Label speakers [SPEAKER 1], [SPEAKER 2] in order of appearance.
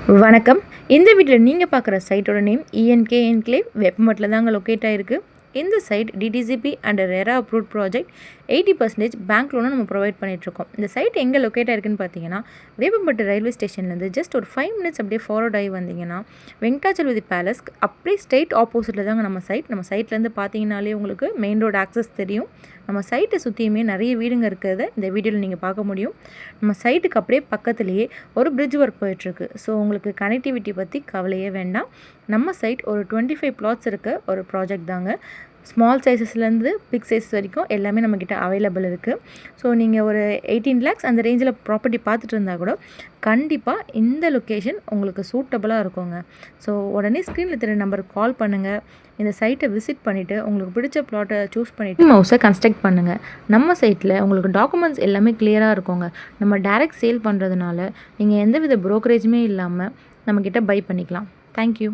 [SPEAKER 1] வணக்கம். இந்த வீடியோவில் நீங்கள் பார்க்குற சைட்டோட நேம் ENK என்க்ளேவ் வெப்பமட்டில் தாங்க லொக்கேட் ஆகிருக்கு. இந்த site DTCP and RERA approved project 80% bank லோனும் நம்ம ப்ரொவைட் பண்ணிகிட்ருக்கோம். இந்த சைட் எங்கே லொக்கேட் ஆகிருக்குன்னு பார்த்தீங்கன்னா, வேப்பம்பட்டு ரயில்வே ஸ்டேஷன்லேருந்து ஜஸ்ட் ஒரு 5 மினிட்ஸ் அப்படியே ஃபார்வர்ட் ஆகி வந்தீங்கன்னா வெங்கடாச்சலபதி பேலஸ் அப்படியே ஸ்ட்ரெயிட் ஆப்போசிட்டில் தாங்க நம்ம சைட்லேருந்து பார்த்தீங்கன்னாலே உங்களுக்கு மெயின் ரோடு ஆக்சஸ் தெரியும். நம்ம சைட்டை சுற்றியுமே நிறைய வீடுங்க இருக்கிறத இந்த வீடியோவில் நீங்கள் பார்க்க முடியும். நம்ம சைட்டுக்கு அப்படியே பக்கத்துலேயே ஒரு பிரிட்ஜ் ஒர்க் போயிட்டுருக்கு. ஸோ உங்களுக்கு கனெக்டிவிட்டி பற்றி கவலையே வேண்டாம். நம்ம சைட் ஒரு 25 பிளாட்ஸ் இருக்க ஒரு ப்ராஜெக்ட் தாங்க. ஸ்மால் சைஸஸ்லேருந்து பிக் சைஸ் வரைக்கும் எல்லாமே நம்மக்கிட்ட அவைலபிள் இருக்குது. ஸோ நீங்கள் ஒரு 18 lakhs அந்த ரேஞ்சில் ப்ராப்பர்ட்டி பார்த்துட்டு இருந்தால் கூட கண்டிப்பாக இந்த லொக்கேஷன் உங்களுக்கு சூட்டபுளாக இருக்குங்க. ஸோ உடனே ஸ்க்ரீனில் தெரிய நம்பருக்கு கால் பண்ணுங்கள். இந்த சைட்டை விசிட் பண்ணிவிட்டு உங்களுக்கு பிடிச்ச ப்ளாட்டை சூஸ் பண்ணிவிட்டு ஹவுஸை கன்ஸ்ட்ரக்ட் பண்ணுங்கள். நம்ம சைட்டில் உங்களுக்கு டாக்குமெண்ட்ஸ் எல்லாமே கிளியராக இருக்குங்க. நம்ம டைரக்ட் சேல் பண்ணுறதுனால நீங்கள் எந்தவித ப்ரோக்கரேஜுமே இல்லாமல் நம்மக்கிட்ட பை பண்ணிக்கலாம். தேங்க்யூ.